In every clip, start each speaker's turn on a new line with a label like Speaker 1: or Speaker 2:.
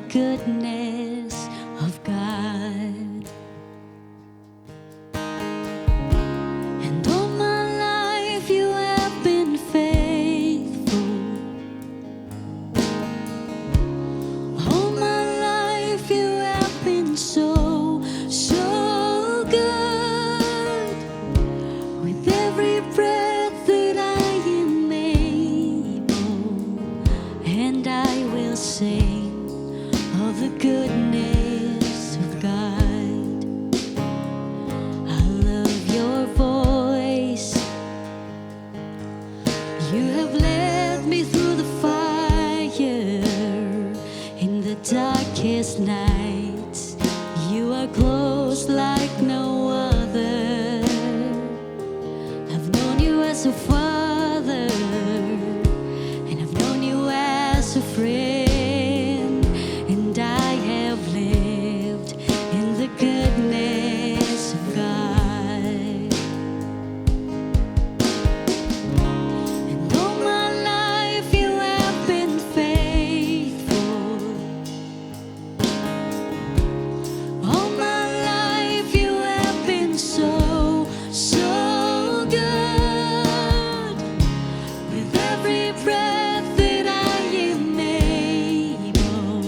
Speaker 1: goodness of God. And all my life you have been faithful. All my life you have been so, so good. With every breath that I am able, and I will sing of the goodness of God. I love your voice. You have led me through the fire in the darkest nights. You are close like no other. I've known you as a father, and I've known you as a friend, and I have lived in the goodness of God. And all my life you have been faithful. All my life you have been so, so good. With every breath that I am able,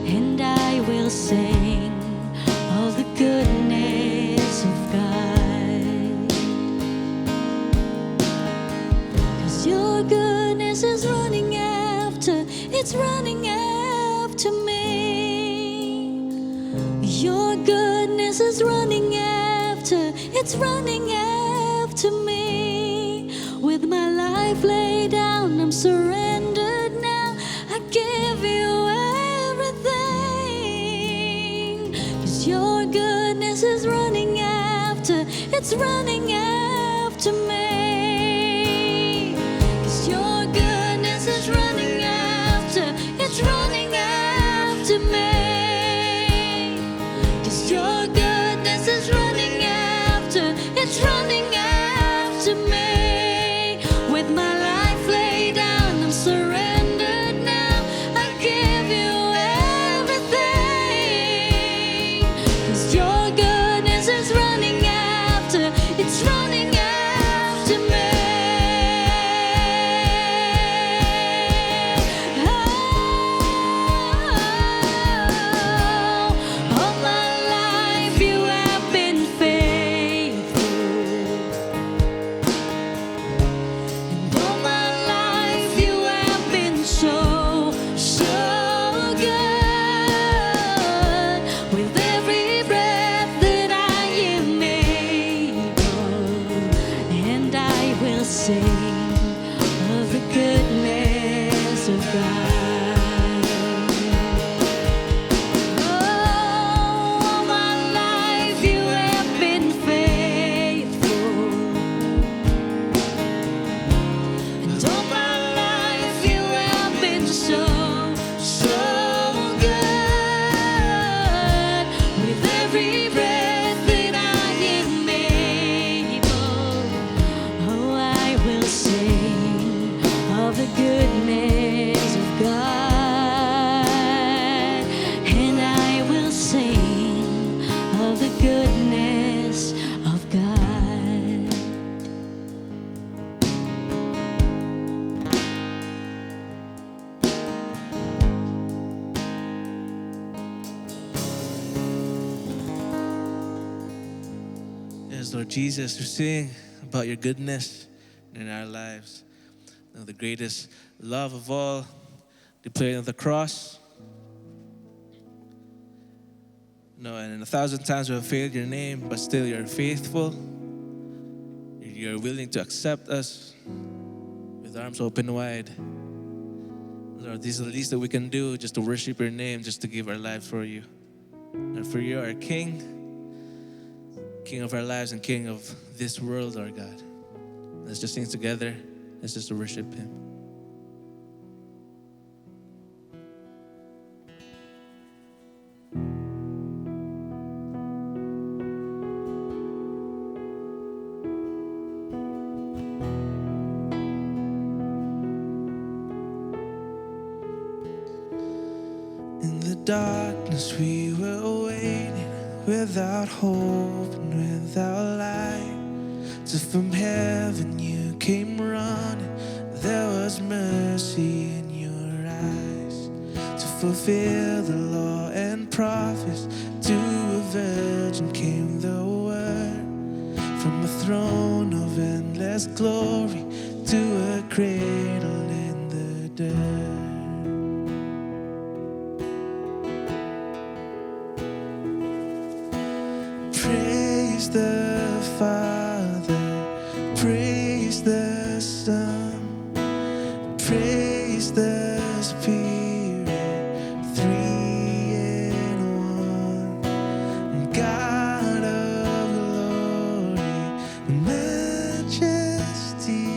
Speaker 1: and I will sing of the goodness of God. 'Cause your goodness is running after, it's running after me. Your goodness is running after, it's running after me. With my life laid down, I'm surrendered now. I give you everything. 'Cause your goodness is running after, it's running after me. 'Cause your goodness is running after, it's running after me. 'Cause your goodness is running after, it's running after me. With my life laid down, I'm surrendered now. I give you everything. 'Cause your goodness is running after, it's running after me. All my life you have been faithful. And all my life you have been so, so good. With every breath that I am able, and I will sing of the goodness of God. All my life you have been faithful. And all my life you have been so, so good. With every breath that I am able, oh, I will sing of the goodness of God. And I will sing of the goodness of God.
Speaker 2: Yes, Lord Jesus, we sing about your goodness in our lives. You know, the greatest love of all, displayed on the cross. No, and 1,000 times we have failed your name, but still you're faithful. You're willing to accept us with arms open wide. Lord, this is the least that we can do, just to worship your name, just to give our lives for you. And for you, our King, King of our lives and King of this world, our God. Let's just sing together. Let's just worship him. In the darkness we were waiting, without hope and without light. So from heaven you came running, there was mercy in your eyes. To fulfill the law and prophets, to a virgin came the word. From a throne of endless glory to a cradle in the dirt. Praise the Father, praise the Son, praise the Spirit, three in one. God of glory, majesty,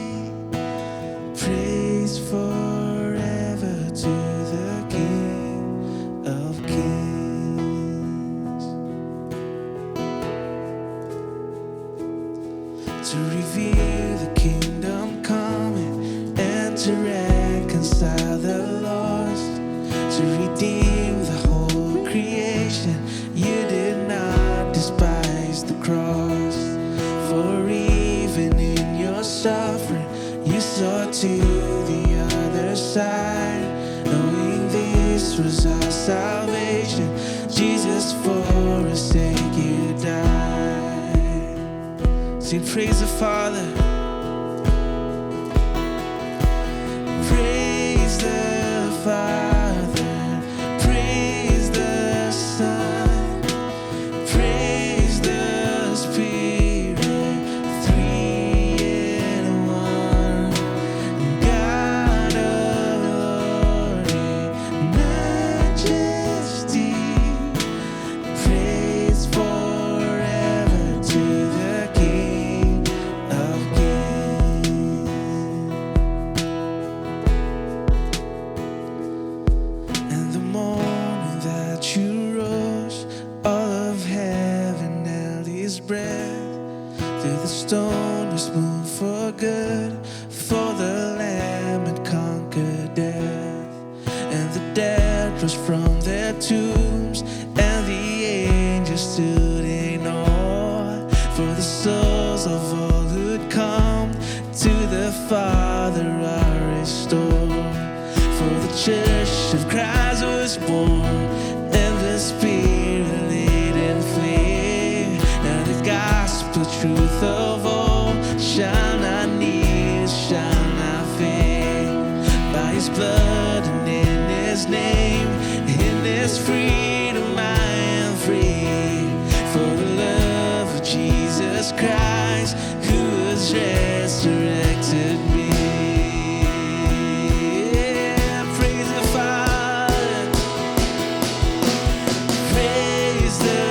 Speaker 2: praise forever to the King of Kings. To reveal the kingdom coming and to reconcile the lost, to redeem the whole creation. You did not despise the cross, for even in your suffering you saw to the other side, knowing this was our salvation. Jesus, for our sake you died. Sing praise the Father, praise the Father, praise the Son, praise the Spirit, three in one. God of glory, majesty, praise forever to the King of Kings. And the morning that you rose, all of heaven held his breath. Through the stone was moved for good, for the Lamb had conquered death. And the dead rose from their tombs, and the angels stood in awe. For the souls of all who'd come to the Father are restored. For the church of Christ was born, and the Spirit laid in flame. Now the gospel truth of all shall not need, shall not fade. By his blood and in his name, in his freedom I am free. For the love of Jesus Christ, who has resurrected me. Praise the Father, praise the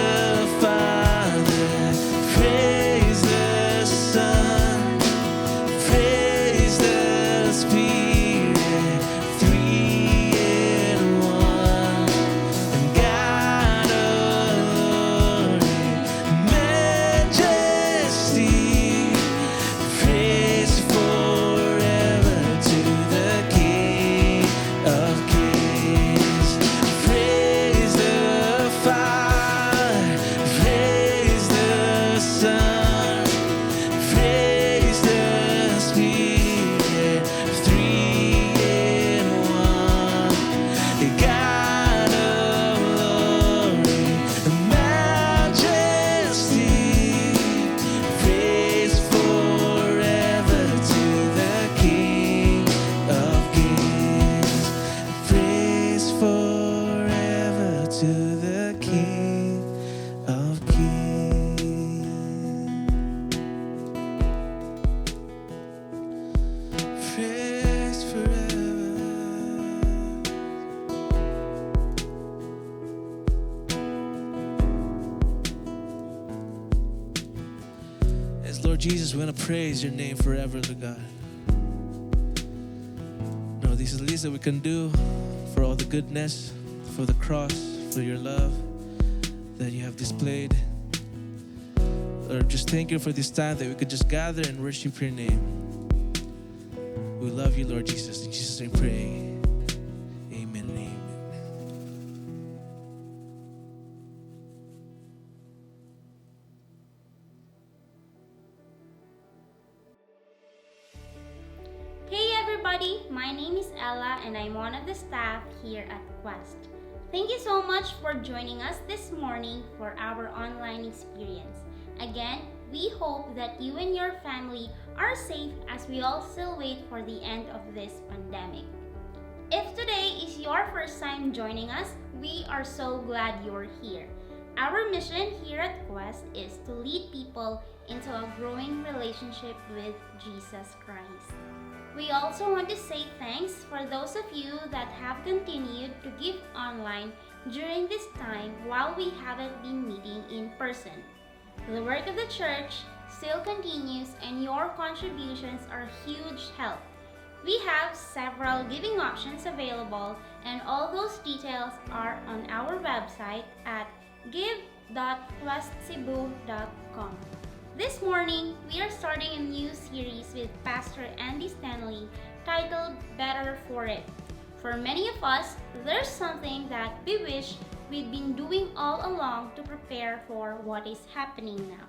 Speaker 2: Father, praise the Son, praise the Spirit, three in one. And God of glory, majesty, praise forever to the King of Kings. Praise the Father, praise the Son, praise the Spirit, three in one. God of glory, majesty, praise forever to the King of Kings. Praise forever to the King of Kings. Praise forever. As Lord Jesus, we want to praise your name forever, Lord God. No, this is the least that we can do for all the goodness, for the cross, for your love that you have displayed. Lord, just thank you for this time that we could just gather and worship your name. We love you, Lord Jesus. In Jesus' name we pray. Amen and amen.
Speaker 3: everybody, my name is Ella and I'm one of the staff here at Quest. Thank you so much for joining us this morning for our online experience. Again, we hope that you and your family are safe as we all still wait for the end of this pandemic. If today is your first time joining us, we are so glad you're here. Our mission here at Quest is to lead people into a growing relationship with Jesus Christ. We also want to say thanks for those of you that have continued to give online during this time while we haven't been meeting in person. The work of the church still continues and your contributions are huge help. We have several giving options available and all those details are on our website at give.questcebu.com. This morning, we are starting a new series with Pastor Andy Stanley titled Better for It. For many of us, there's something that we wish we'd been doing all along to prepare for what is happening now.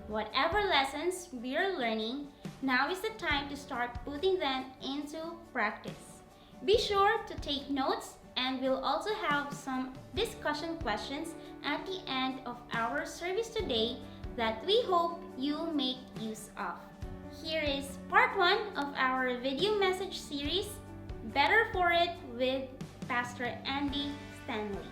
Speaker 3: Whatever lessons we are learning, now is the time to start putting them into practice. Be sure to take notes, and we'll also have some discussion questions at the end of our service today that we hope you'll make use of. Here is part 1 of our video message series, Better for It with Pastor Andy Stanley.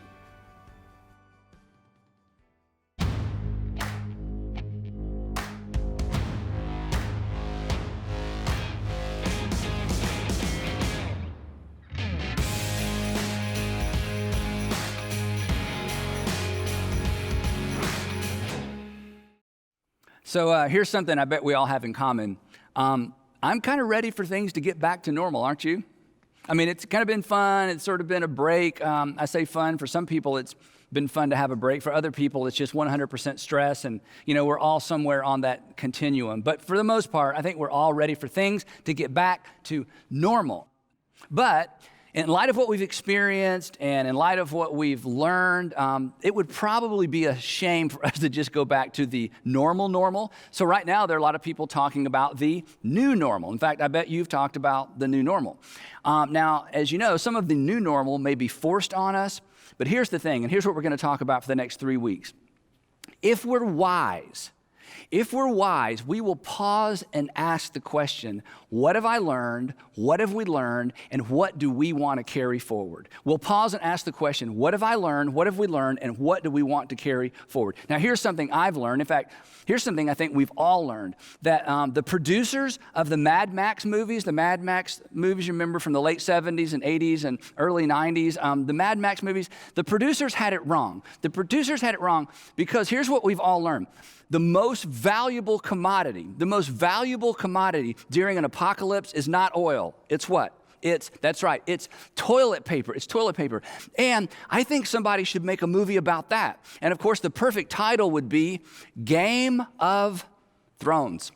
Speaker 4: So here's something I bet we all have in common. I'm kind of ready for things to get back to normal, aren't you? I mean, it's kind of been fun. It's sort of been a break. I say fun. For some people, it's been fun to have a break. For other people, it's just 100% stress. And, you know, we're all somewhere on that continuum. But for the most part, I think we're all ready for things to get back to normal. But in light of what we've experienced and in light of what we've learned, it would probably be a shame for us to just go back to the normal. So right now, there are a lot of people talking about the new normal. In fact, I bet you've talked about the new normal. Now, as you know, some of the new normal may be forced on us, but here's the thing, and here's what we're going to talk about for the next 3 weeks. If we're wise, we will pause and ask the question, what have I learned? What have we learned? And what do we want to carry forward? We'll pause and ask the question, what have I learned? What have we learned? And what do we want to carry forward? Now, here's something I've learned. In fact, here's something I think we've all learned, that the producers of the Mad Max movies, you remember from the late 70s and 80s and early 90s, the Mad Max movies, the producers had it wrong. The producers had it wrong because here's what we've all learned. The most valuable commodity during an apocalypse is not oil. It's what? That's right, it's toilet paper. It's toilet paper. And I think somebody should make a movie about that. And of course, the perfect title would be Game of Thrones.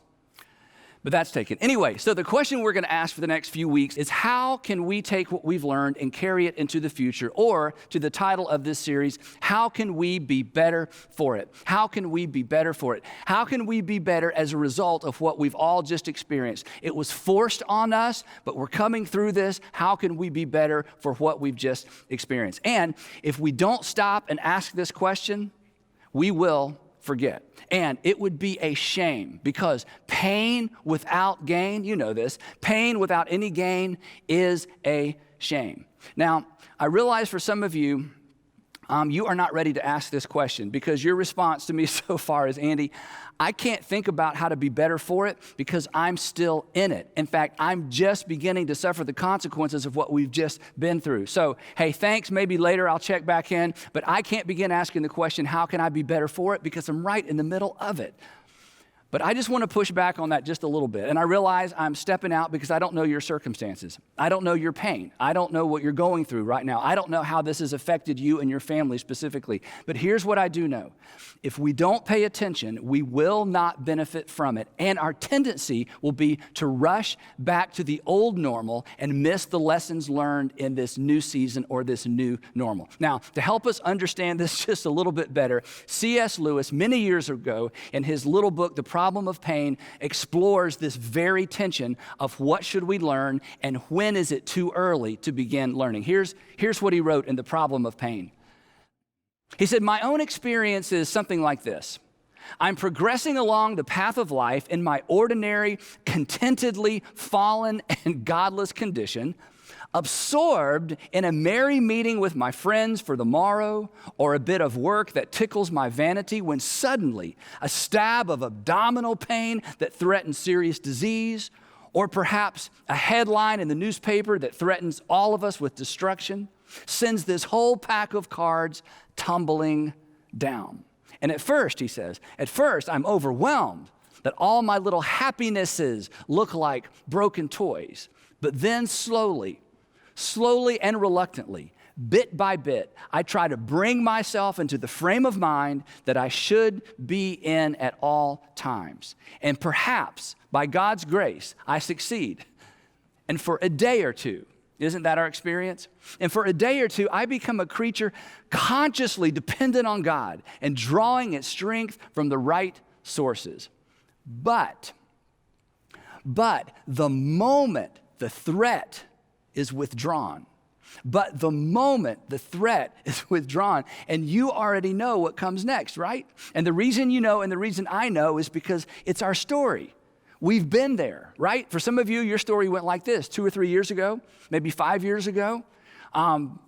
Speaker 4: But that's taken. Anyway, so the question we're going to ask for the next few weeks is how can we take what we've learned and carry it into the future? Or to the title of this series, how can we be better for it? How can we be better for it? How can we be better as a result of what we've all just experienced? It was forced on us, but we're coming through this. How can we be better for what we've just experienced? And if we don't stop and ask this question, we will forget. And it would be a shame because pain without gain, you know this, pain without any gain is a shame. Now, I realize for some of you, you are not ready to ask this question because your response to me so far is, Andy, I can't think about how to be better for it because I'm still in it. In fact, I'm just beginning to suffer the consequences of what we've just been through. So, hey, thanks. Maybe later I'll check back in, but I can't begin asking the question, how can I be better for it? Because I'm right in the middle of it. But I just want to push back on that just a little bit. And I realize I'm stepping out because I don't know your circumstances. I don't know your pain. I don't know what you're going through right now. I don't know how this has affected you and your family specifically. But here's what I do know. If we don't pay attention, we will not benefit from it. And our tendency will be to rush back to the old normal and miss the lessons learned in this new season or this new normal. Now, to help us understand this just a little bit better, C.S. Lewis, many years ago, in his little book, The problem of pain explores this very tension of what should we learn and when is it too early to begin learning. Here's what he wrote in The Problem of Pain. He said, my own experience is something like this. I'm progressing along the path of life in my ordinary, contentedly fallen and godless condition, absorbed in a merry meeting with my friends for the morrow, or a bit of work that tickles my vanity, when suddenly a stab of abdominal pain that threatens serious disease, or perhaps a headline in the newspaper that threatens all of us with destruction, sends this whole pack of cards tumbling down. And at first, he says, I'm overwhelmed that all my little happinesses look like broken toys. But then slowly and reluctantly, bit by bit, I try to bring myself into the frame of mind that I should be in at all times. And perhaps, by God's grace, I succeed. And for a day or two, isn't that our experience? And for a day or two, I become a creature consciously dependent on God and drawing its strength from the right sources. But the moment the threat is withdrawn, and you already know what comes next, right? And the reason you know and the reason I know is because it's our story. We've been there, right? For some of you, your story went like this 2 or 3 years ago, maybe 5 years ago.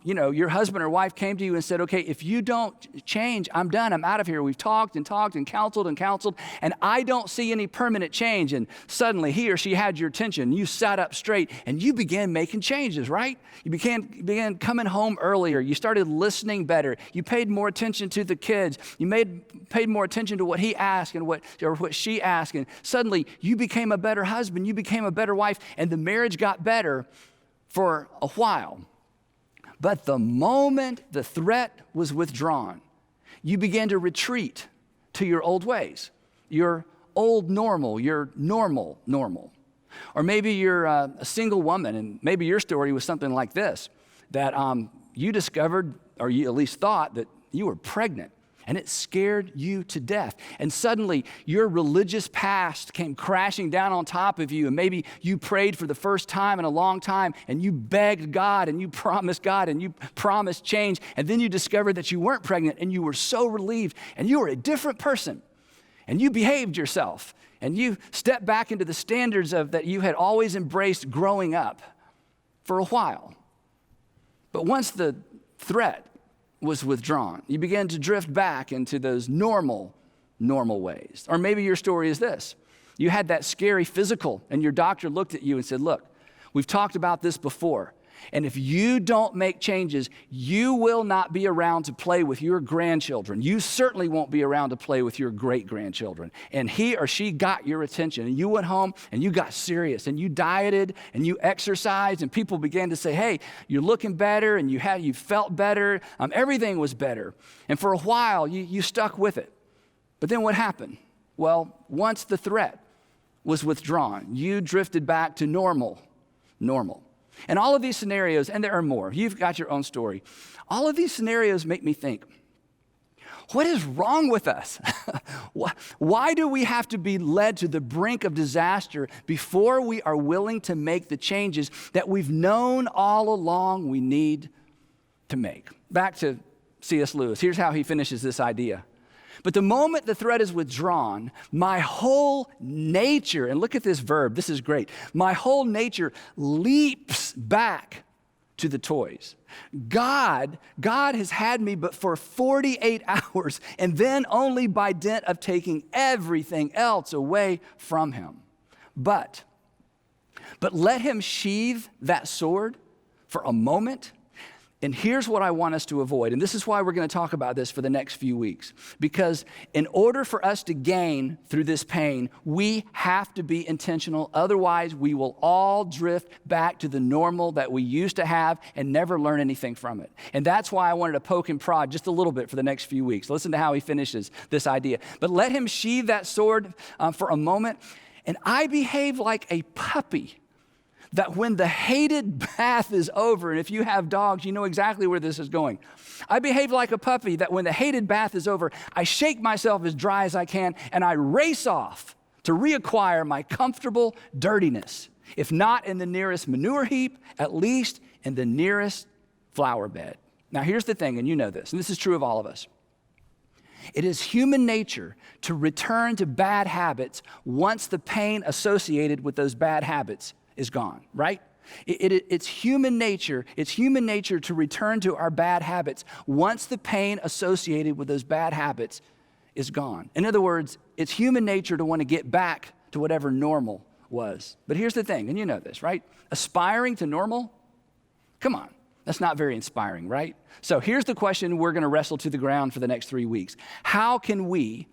Speaker 4: Your husband or wife came to you and said, okay, if you don't change, I'm done. I'm out of here. We've talked and counseled, and I don't see any permanent change. And suddenly he or she had your attention. You sat up straight and you began making changes, right? You began coming home earlier. You started listening better. You paid more attention to the kids. You paid more attention to what he asked and what she asked. And suddenly you became a better husband. You became a better wife, and the marriage got better for a while. But the moment the threat was withdrawn, you began to retreat to your old ways, your old normal, your normal. Or maybe you're a single woman, and maybe your story was something like this, that you discovered, or you at least thought, that you were pregnant. And it scared you to death. And suddenly your religious past came crashing down on top of you. And maybe you prayed for the first time in a long time, and you begged God, and you promised God, and you promised change. And then you discovered that you weren't pregnant, and you were so relieved, and you were a different person. And you behaved yourself, and you stepped back into the standards that you had always embraced growing up for a while. But once the threat was withdrawn, you began to drift back into those normal ways. Or maybe your story is this. You had that scary physical, and your doctor looked at you and said, look, we've talked about this before, and if you don't make changes, you will not be around to play with your grandchildren. You certainly won't be around to play with your great-grandchildren. And he or she got your attention, and you went home and you got serious, and you dieted and you exercised, and people began to say, hey, you're looking better, and you felt better. Everything was better. And for a while, you stuck with it. But then what happened? Well, once the threat was withdrawn, you drifted back to normal. And all of these scenarios, and there are more, you've got your own story. All of these scenarios make me think, what is wrong with us? Why do we have to be led to the brink of disaster before we are willing to make the changes that we've known all along we need to make? Back to C.S. Lewis. Here's how he finishes this idea. But the moment the threat is withdrawn, my whole nature, and look at this verb, this is great, my whole nature leaps back to the toys. God has had me but for 48 hours, and then only by dint of taking everything else away from him. But let him sheathe that sword for a moment. And here's what I want us to avoid, and this is why we're going to talk about this for the next few weeks. Because in order for us to gain through this pain, we have to be intentional. Otherwise, we will all drift back to the normal that we used to have and never learn anything from it. And that's why I wanted to poke and prod just a little bit for the next few weeks. Listen to how he finishes this idea. But let him sheathe that sword for a moment, and I behave like a puppy, that when the hated bath is over, and if you have dogs, you know exactly where this is going. I behave like a puppy that when the hated bath is over, I shake myself as dry as I can, and I race off to reacquire my comfortable dirtiness, if not in the nearest manure heap, at least in the nearest flower bed. Now here's the thing, and you know this, and this is true of all of us. It is human nature to return to bad habits once the pain associated with those bad habits is gone, right? It's human nature to return to our bad habits once the pain associated with those bad habits is gone. In other words, it's human nature to want to get back to whatever normal was. But here's the thing, and you know this, right? Aspiring to normal? Come on, that's not very inspiring, right? So here's the question we're going to wrestle to the ground for the next 3 weeks. How can we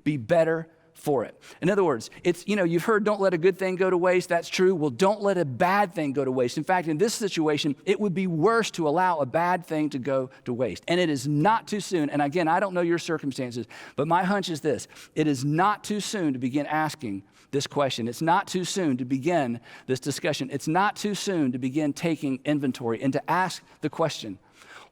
Speaker 4: be better for it? In other words, it's, you've heard don't let a good thing go to waste. That's true. Well, don't let a bad thing go to waste. In fact, in this situation, it would be worse to allow a bad thing to go to waste. And it is not too soon. And again, I don't know your circumstances, but my hunch is this. It is not too soon to begin asking this question. It's not too soon to begin this discussion. It's not too soon to begin taking inventory and to ask the question,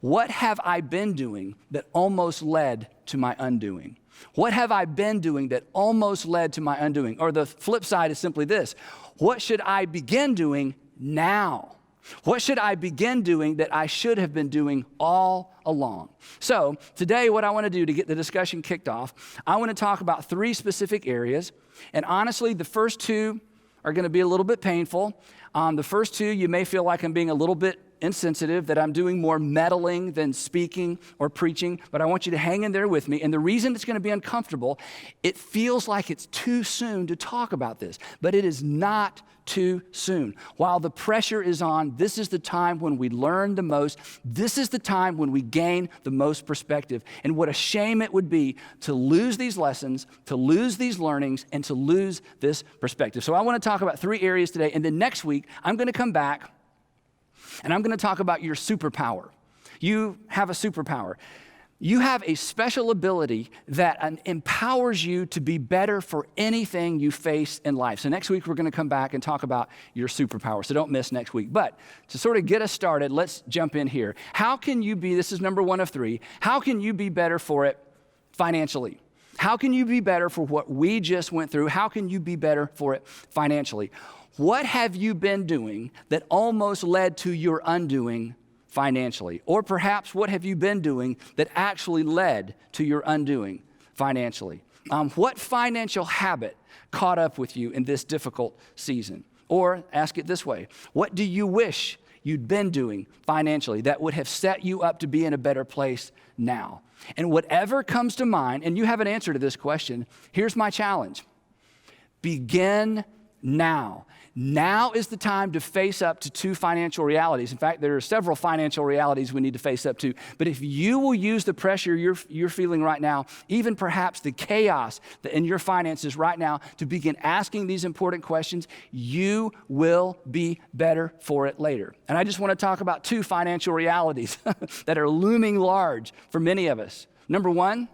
Speaker 4: what have I been doing that almost led to my undoing? What have I been doing that almost led to my undoing? Or the flip side is simply this. What should I begin doing now? What should I begin doing that I should have been doing all along? So today, what I want to do to get the discussion kicked off, I want to talk about 3 specific areas. And honestly, the first 2 are going to be a little bit painful. The first 2, you may feel like I'm being a little bit insensitive, that I'm doing more meddling than speaking or preaching, but I want you to hang in there with me. And the reason it's going to be uncomfortable, it feels like it's too soon to talk about this, but it is not too soon. While the pressure is on, this is the time when we learn the most. This is the time when we gain the most perspective. And what a shame it would be to lose these lessons, to lose these learnings, and to lose this perspective. So I want to talk about 3 areas today, and then next week, I'm going to come back and I'm going to talk about your superpower. You have a superpower. You have a special ability that empowers you to be better for anything you face in life. So next week, we're going to come back and talk about your superpower. So don't miss next week. But to sort of get us started, let's jump in here. How can you be, this is number 1 of 3, how can you be better for it financially? How can you be better for what we just went through? How can you be better for it financially? What have you been doing that almost led to your undoing financially? Or perhaps what have you been doing that actually led to your undoing financially? What financial habit caught up with you in this difficult season? Or ask it this way, what do you wish you'd been doing financially that would have set you up to be in a better place now? And whatever comes to mind, and you have an answer to this question, here's my challenge. Begin now. Now is the time to face up to 2 financial realities. In fact, there are several financial realities we need to face up to. But if you will use the pressure you're feeling right now, even perhaps the chaos in your finances right now, to begin asking these important questions, you will be better for it later. And I just want to talk about 2 financial realities that are looming large for many of us. Number 1,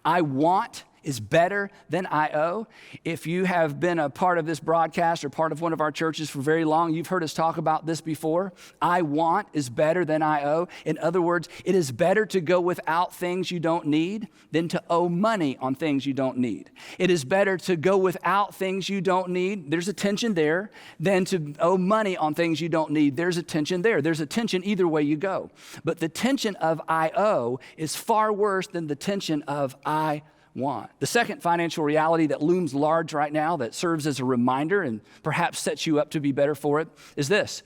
Speaker 4: I want is better than I owe. If you have been a part of this broadcast or part of one of our churches for very long, you've heard us talk about this before. I want is better than I owe. In other words, it is better to go without things you don't need than to owe money on things you don't need. It is better to go without things you don't need, there's a tension there, than to owe money on things you don't need. There's a tension there. There's a tension either way you go. But the tension of I owe is far worse than the tension of I want. The second financial reality that looms large right now, that serves as a reminder and perhaps sets you up to be better for it, is this.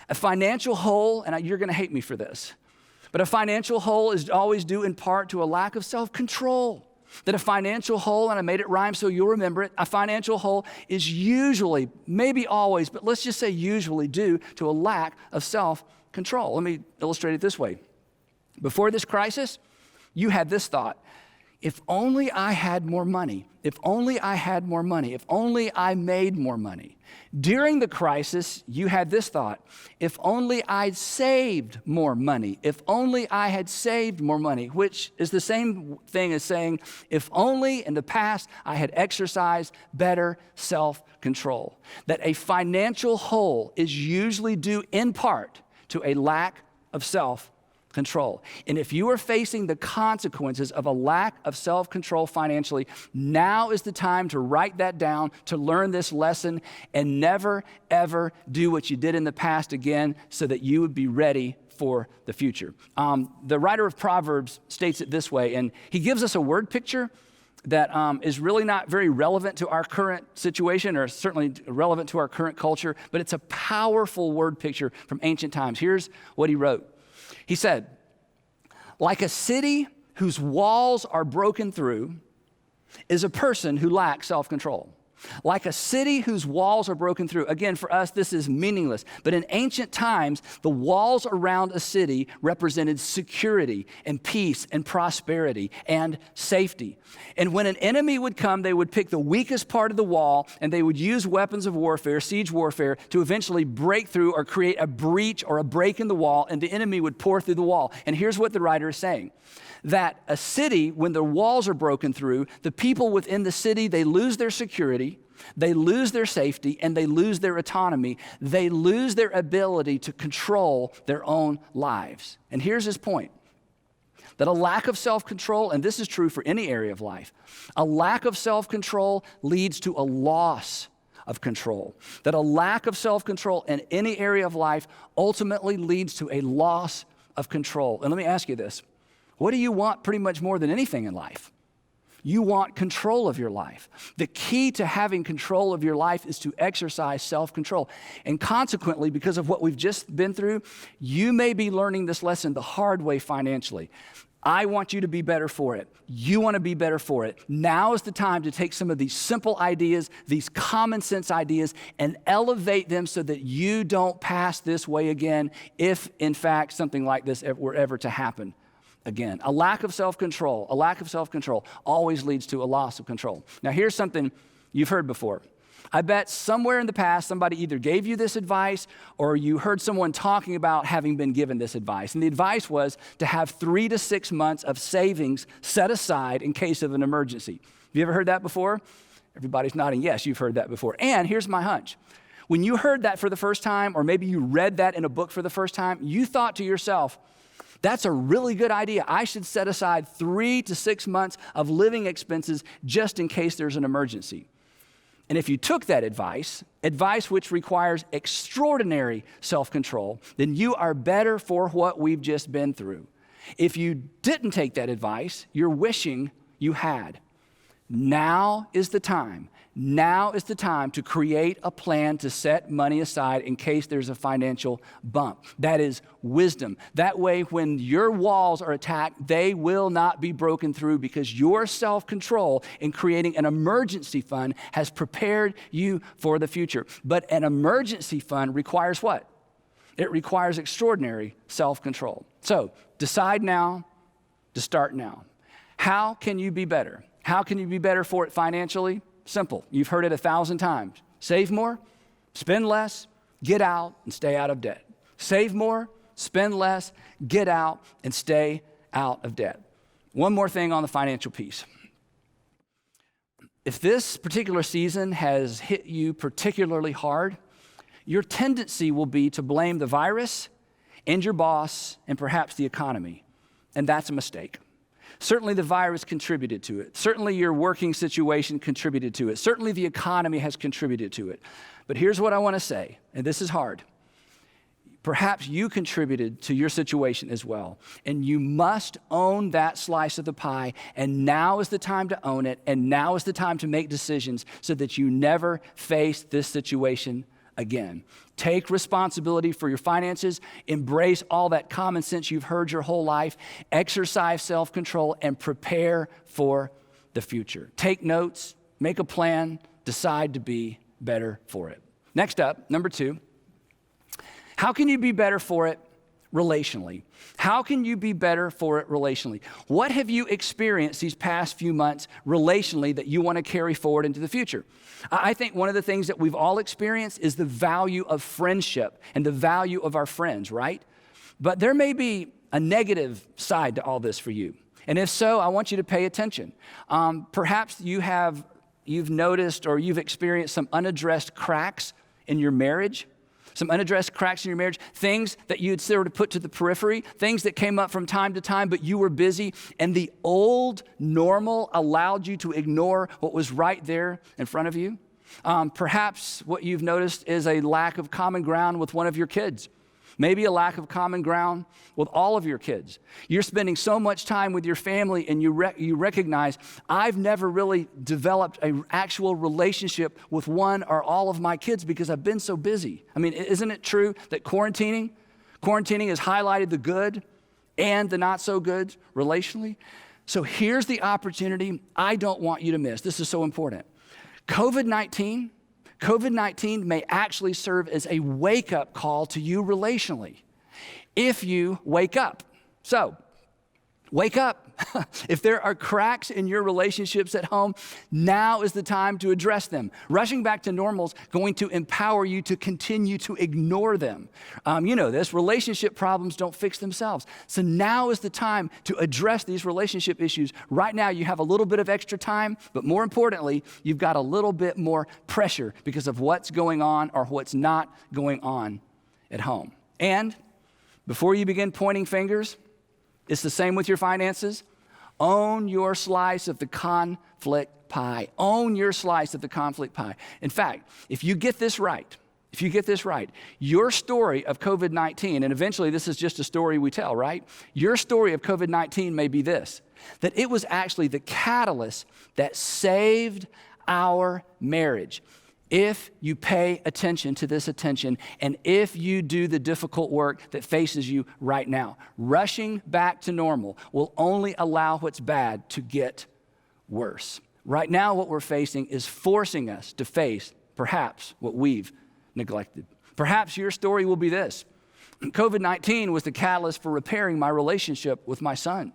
Speaker 4: A financial hole, and you're going to hate me for this, but a financial hole is always due in part to a lack of self-control. That a financial hole, and I made it rhyme so you'll remember it, a financial hole is usually, maybe always, but let's just say usually due to a lack of self-control. Let me illustrate it this way. Before this crisis, you had this thought. If only I had more money, if only I had more money, if only I made more money. During the crisis, you had this thought, if only I'd saved more money, if only I had saved more money, which is the same thing as saying, if only in the past I had exercised better self-control. That a financial hole is usually due in part to a lack of self-control. control. And if you are facing the consequences of a lack of self-control financially, now is the time to write that down, to learn this lesson, and never, ever do what you did in the past again so that you would be ready for the future. The writer of Proverbs states it this way, and he gives us a word picture that is really not very relevant to our current situation, or certainly relevant to our current culture, but it's a powerful word picture from ancient times. Here's what he wrote. He said, like a city whose walls are broken through is a person who lacks self-control. Like a city whose walls are broken through. Again, for us, this is meaningless. But in ancient times, the walls around a city represented security and peace and prosperity and safety. And when an enemy would come, they would pick the weakest part of the wall and they would use weapons of warfare, siege warfare, to eventually break through or create a breach or a break in the wall, and the enemy would pour through the wall. And here's what the writer is saying. That a city, when the walls are broken through, the people within the city, they lose their security, they lose their safety, and they lose their autonomy. They lose their ability to control their own lives. And here's his point, that a lack of self-control, and this is true for any area of life, a lack of self-control leads to a loss of control. That a lack of self-control in any area of life ultimately leads to a loss of control. And let me ask you this. What do you want pretty much more than anything in life? You want control of your life. The key to having control of your life is to exercise self-control. And consequently, because of what we've just been through, you may be learning this lesson the hard way financially. I want you to be better for it. You want to be better for it. Now is the time to take some of these simple ideas, these common sense ideas, and elevate them so that you don't pass this way again if, in fact, something like this were ever to happen again. A lack of self-control always leads to a loss of control. Now, here's something you've heard before. I bet somewhere in the past, somebody either gave you this advice or you heard someone talking about having been given this advice. And the advice was to have 3 to 6 months of savings set aside in case of an emergency. Have you ever heard that before? Everybody's nodding yes, you've heard that before. And here's my hunch. When you heard that for the first time, or maybe you read that in a book for the first time, you thought to yourself, that's a really good idea. I should set aside 3 to 6 months of living expenses just in case there's an emergency. And if you took that advice which requires extraordinary self-control, then you are better for what we've just been through. If you didn't take that advice, you're wishing you had. Now is the time. Now is the time to create a plan to set money aside in case there's a financial bump. That is wisdom. That way, when your walls are attacked, they will not be broken through because your self-control in creating an emergency fund has prepared you for the future. But an emergency fund requires what? It requires extraordinary self-control. So decide now to start now. How can you be better? How can you be better for it financially? Simple. You've heard it 1,000 times. Save more, spend less, get out and stay out of debt. Save more, spend less, get out and stay out of debt. One more thing on the financial piece. If this particular season has hit you particularly hard, your tendency will be to blame the virus and your boss and perhaps the economy. And that's a mistake. Certainly the virus contributed to it. Certainly your working situation contributed to it. Certainly the economy has contributed to it. But here's what I want to say, and this is hard. Perhaps you contributed to your situation as well, and you must own that slice of the pie, and now is the time to own it, and now is the time to make decisions so that you never face this situation again. Take responsibility for your finances, embrace all that common sense you've heard your whole life, exercise self-control, and prepare for the future. Take notes, make a plan, decide to be better for it. Next up, number 2, how can you be better for it relationally? How can you be better for it relationally? What have you experienced these past few months relationally that you want to carry forward into the future? I think one of the things that we've all experienced is the value of friendship and the value of our friends, right? But there may be a negative side to all this for you. And if so, I want you to pay attention. Perhaps you've noticed or you've experienced some unaddressed cracks in your marriage. some unaddressed cracks in your marriage, things that you'd sort of put to the periphery, things that came up from time to time, but you were busy, and the old normal allowed you to ignore what was right there in front of you. Perhaps what you've noticed is a lack of common ground with one of your kids. Maybe a lack of common ground with all of your kids. You're spending so much time with your family, and you recognize, I've never really developed an actual relationship with one or all of my kids because I've been so busy. I mean, isn't it true that quarantining has highlighted the good and the not so good relationally? So here's the opportunity I don't want you to miss. This is so important. COVID-19 may actually serve as a wake-up call to you relationally, if you wake up. So, wake up. If there are cracks in your relationships at home, now is the time to address them. Rushing back to normal is going to empower you to continue to ignore them. You know this, relationship problems don't fix themselves. So now is the time to address these relationship issues. Right now you have a little bit of extra time, but more importantly, you've got a little bit more pressure because of what's going on or what's not going on at home. And before you begin pointing fingers, it's the same with your finances. Own your slice of the conflict pie. Own your slice of the conflict pie. In fact, if you get this right, your story of COVID-19, and eventually this is just a story we tell, right? Your story of COVID-19 may be this, that it was actually the catalyst that saved our marriage. If you pay attention to this attention, and if you do the difficult work that faces you right now, rushing back to normal will only allow what's bad to get worse. Right now, what we're facing is forcing us to face perhaps what we've neglected. Perhaps your story will be this. COVID-19 was the catalyst for repairing my relationship with my son.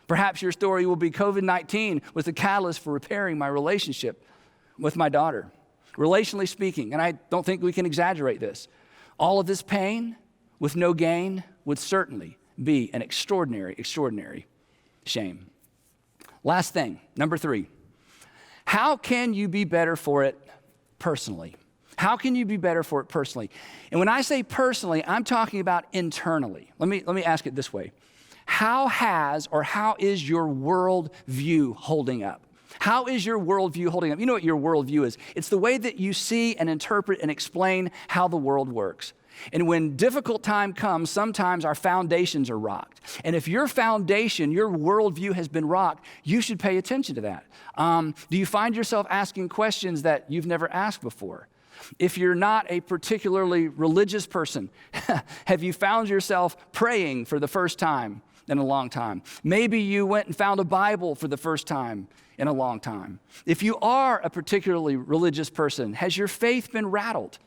Speaker 4: Perhaps your story will be COVID-19 was the catalyst for repairing my relationship with my daughter. Relationally speaking, and I don't think we can exaggerate this, all of this pain with no gain would certainly be an extraordinary, extraordinary shame. Last thing, number 3. How can you be better for it personally? How can you be better for it personally? And when I say personally, I'm talking about internally. Let me ask it this way. How is your worldview holding up? How is your worldview holding up? You know what your worldview is. It's the way that you see and interpret and explain how the world works. And when difficult time comes, sometimes our foundations are rocked. And if your foundation, your worldview has been rocked, you should pay attention to that. Do you find yourself asking questions that you've never asked before? If you're not a particularly religious person, have you found yourself praying for the first time in a long time? Maybe you went and found a Bible for the first time in a long time. If you are a particularly religious person, has your faith been rattled?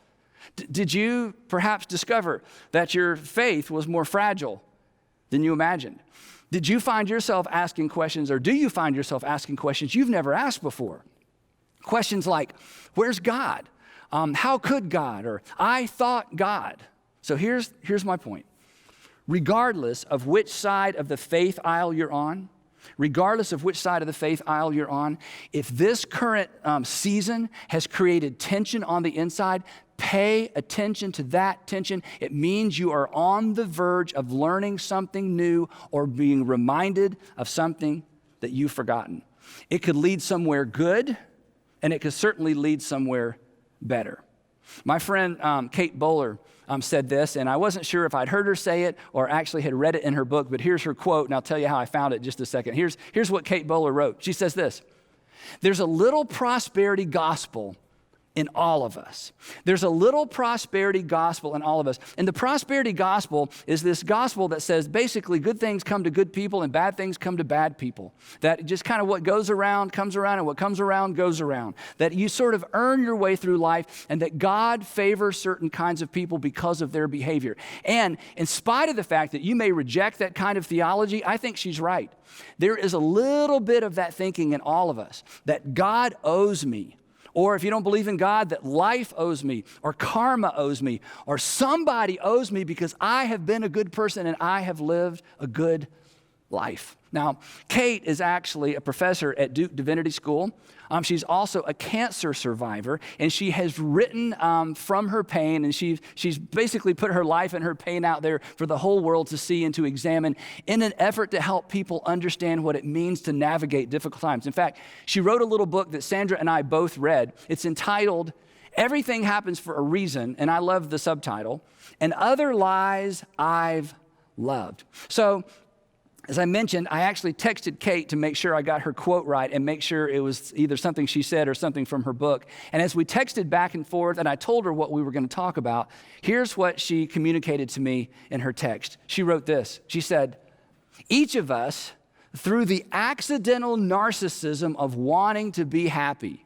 Speaker 4: Did you perhaps discover that your faith was more fragile than you imagined? Did you find yourself asking questions, or do you find yourself asking questions you've never asked before? Questions like, where's God? How could God? Or I thought God. So here's my point. Regardless of which side of the faith aisle you're on, if this current season has created tension on the inside, pay attention to that tension. It means you are on the verge of learning something new or being reminded of something that you've forgotten. It could lead somewhere good, and it could certainly lead somewhere better. My friend Kate Bowler said this, and I wasn't sure if I'd heard her say it or actually had read it in her book, but here's her quote, and I'll tell you how I found it in just a second. Here's what Kate Bowler wrote. She says this: there's a little prosperity gospel in all of us. There's a little prosperity gospel in all of us. And the prosperity gospel is this gospel that says basically good things come to good people and bad things come to bad people. That just kind of what goes around comes around, and what comes around goes around. That you sort of earn your way through life, and that God favors certain kinds of people because of their behavior. And in spite of the fact that you may reject that kind of theology, I think she's right. There is a little bit of that thinking in all of us, that God owes me. Or if you don't believe in God, that life owes me, or karma owes me, or somebody owes me because I have been a good person and I have lived a good life. Now, Kate is actually a professor at Duke Divinity School. She's also a cancer survivor, and she has written from her pain, and she's basically put her life and her pain out there for the whole world to see and to examine in an effort to help people understand what it means to navigate difficult times. In fact, she wrote a little book that Sandra and I both read. It's entitled, Everything Happens for a Reason, and I love the subtitle, And Other Lies I've Loved. So, as I mentioned, I actually texted Kate to make sure I got her quote right and make sure it was either something she said or something from her book. And as we texted back and forth and I told her what we were going to talk about, here's what she communicated to me in her text. She wrote this. She said, each of us, through the accidental narcissism of wanting to be happy.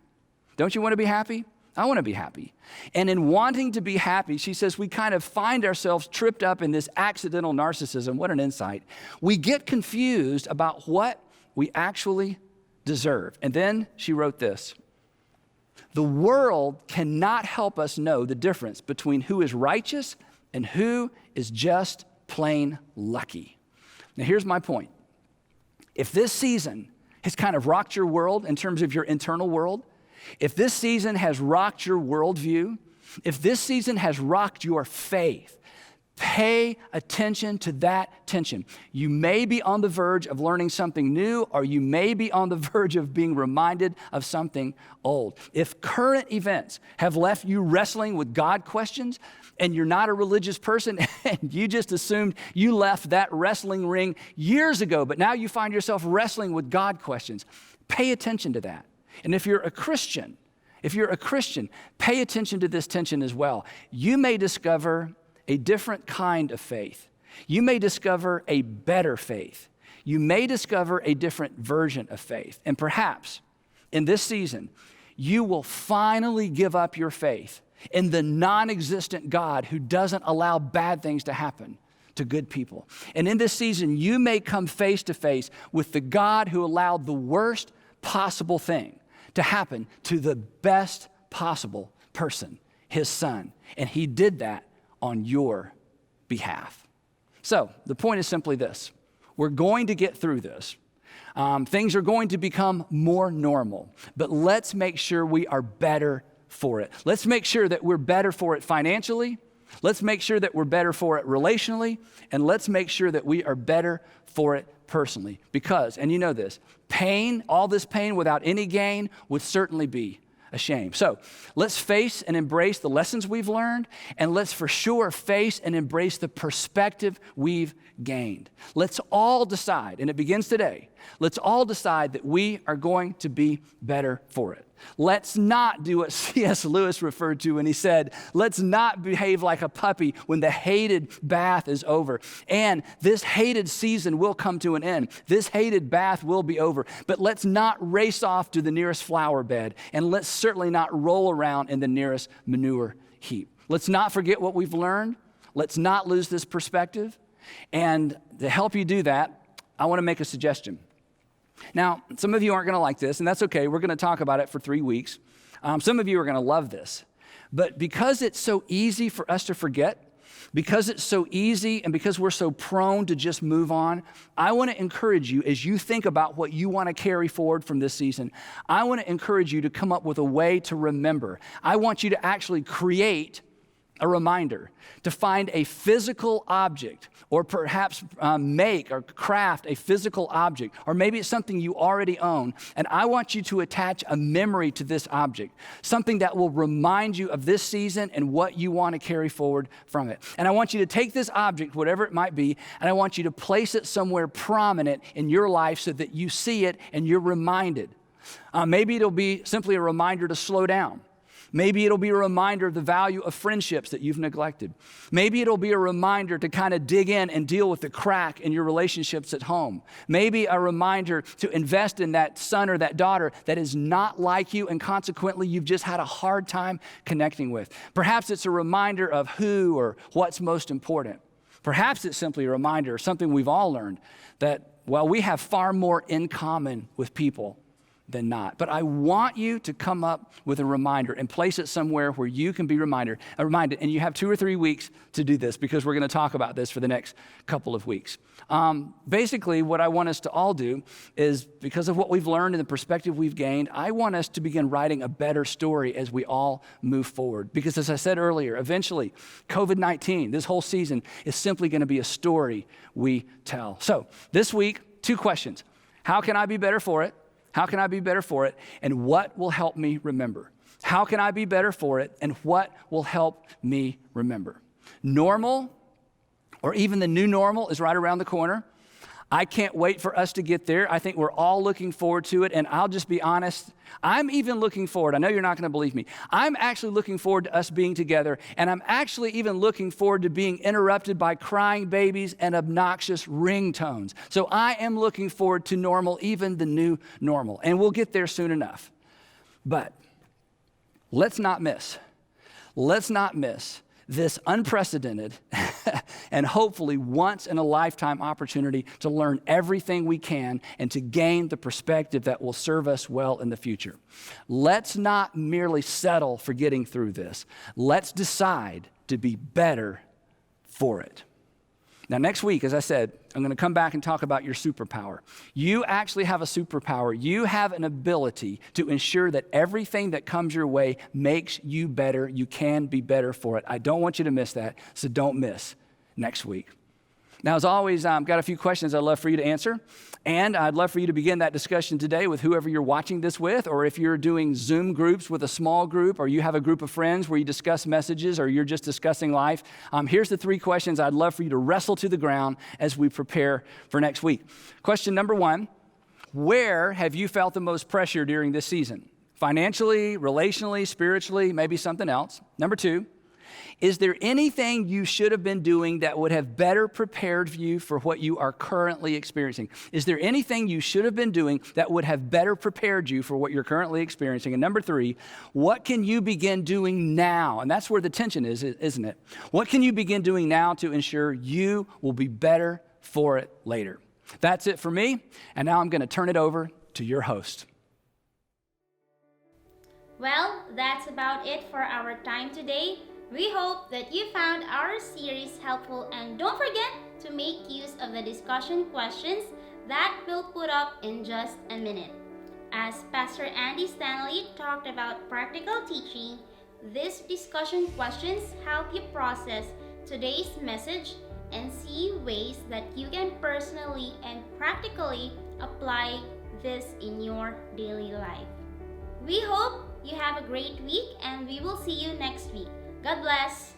Speaker 4: Don't you want to be happy? I want to be happy. And in wanting to be happy, she says, we kind of find ourselves tripped up in this accidental narcissism. What an insight. We get confused about what we actually deserve. And then she wrote this. The world cannot help us know the difference between who is righteous and who is just plain lucky. Now, here's my point. If this season has kind of rocked your world in terms of your internal world, if this season has rocked your worldview, if this season has rocked your faith, pay attention to that tension. You may be on the verge of learning something new, or you may be on the verge of being reminded of something old. If current events have left you wrestling with God questions, and you're not a religious person, and you just assumed you left that wrestling ring years ago, but now you find yourself wrestling with God questions, pay attention to that. And if you're a Christian, pay attention to this tension as well. You may discover a different kind of faith. You may discover a better faith. You may discover a different version of faith. And perhaps in this season, you will finally give up your faith in the non-existent God who doesn't allow bad things to happen to good people. And in this season, you may come face to face with the God who allowed the worst possible thing to happen to the best possible person, his son. And he did that on your behalf. So the point is simply this. We're going to get through this. Things are going to become more normal, but let's make sure we are better for it. Let's make sure that we're better for it financially. Let's make sure that we're better for it relationally, and let's make sure that we are better for it personally. Because, and you know this, pain, all this pain without any gain would certainly be a shame. So let's face and embrace the lessons we've learned, and let's for sure face and embrace the perspective we've gained. Let's all decide, and it begins today, let's all decide that we are going to be better for it. Let's not do what C.S. Lewis referred to when he said, let's not behave like a puppy when the hated bath is over. And this hated season will come to an end. This hated bath will be over. But let's not race off to the nearest flower bed. And let's certainly not roll around in the nearest manure heap. Let's not forget what we've learned. Let's not lose this perspective. And to help you do that, I want to make a suggestion. Now, some of you aren't going to like this, and that's okay. We're going to talk about it for 3 weeks. Some of you are going to love this. But because it's so easy for us to forget, because it's so easy and because we're so prone to just move on, I want to encourage you as you think about what you want to carry forward from this season, I want to encourage you to come up with a way to remember. I want you to actually create a reminder, to find a physical object, or perhaps make or craft a physical object, or maybe it's something you already own, and I want you to attach a memory to this object, something that will remind you of this season and what you want to carry forward from it. And I want you to take this object, whatever it might be, and I want you to place it somewhere prominent in your life so that you see it and you're reminded. Maybe it'll be simply a reminder to slow down. Maybe it'll be a reminder of the value of friendships that you've neglected. Maybe it'll be a reminder to kind of dig in and deal with the crack in your relationships at home. Maybe a reminder to invest in that son or that daughter that is not like you and consequently you've just had a hard time connecting with. Perhaps it's a reminder of who or what's most important. Perhaps it's simply a reminder of something we've all learned, that while we have far more in common with people than not. But I want you to come up with a reminder and place it somewhere where you can be reminded. And you have 2 or 3 weeks to do this because we're going to talk about this for the next couple of weeks. Basically, what I want us to all do is, because of what we've learned and the perspective we've gained, I want us to begin writing a better story as we all move forward. Because as I said earlier, eventually, COVID-19, this whole season, is simply going to be a story we tell. So this week, 2 questions. How can I be better for it? How can I be better for it? And what will help me remember? How can I be better for it? And what will help me remember? Normal, or even the new normal, is right around the corner. I can't wait for us to get there. I think we're all looking forward to it. And I'll just be honest, I'm even looking forward. I know you're not going to believe me. I'm actually looking forward to us being together. And I'm actually even looking forward to being interrupted by crying babies and obnoxious ringtones. So I am looking forward to normal, even the new normal. And we'll get there soon enough. But let's not miss this unprecedented and hopefully once in a lifetime opportunity to learn everything we can and to gain the perspective that will serve us well in the future. Let's not merely settle for getting through this. Let's decide to be better for it. Now, next week, as I said, I'm going to come back and talk about your superpower. You actually have a superpower. You have an ability to ensure that everything that comes your way makes you better. You can be better for it. I don't want you to miss that, so don't miss next week. Now, as always, I've got a few questions I'd love for you to answer, and I'd love for you to begin that discussion today with whoever you're watching this with, or if you're doing Zoom groups with a small group, or you have a group of friends where you discuss messages, or you're just discussing life. Here's the 3 questions I'd love for you to wrestle to the ground as we prepare for next week. Question number 1, where have you felt the most pressure during this season? Financially, relationally, spiritually, maybe something else. Number 2, is there anything you should have been doing that would have better prepared you for what you are currently experiencing? Is there anything you should have been doing that would have better prepared you for what you're currently experiencing? And number 3, what can you begin doing now? And that's where the tension is, isn't it? What can you begin doing now to ensure you will be better for it later? That's it for me. And now I'm going to turn it over to your host.
Speaker 3: Well, that's about it for our time today. We hope that you found our series helpful, and don't forget to make use of the discussion questions that we'll put up in just a minute. As Pastor Andy Stanley talked about practical teaching, these discussion questions help you process today's message and see ways that you can personally and practically apply this in your daily life. We hope you have a great week, and we will see you next week. God bless.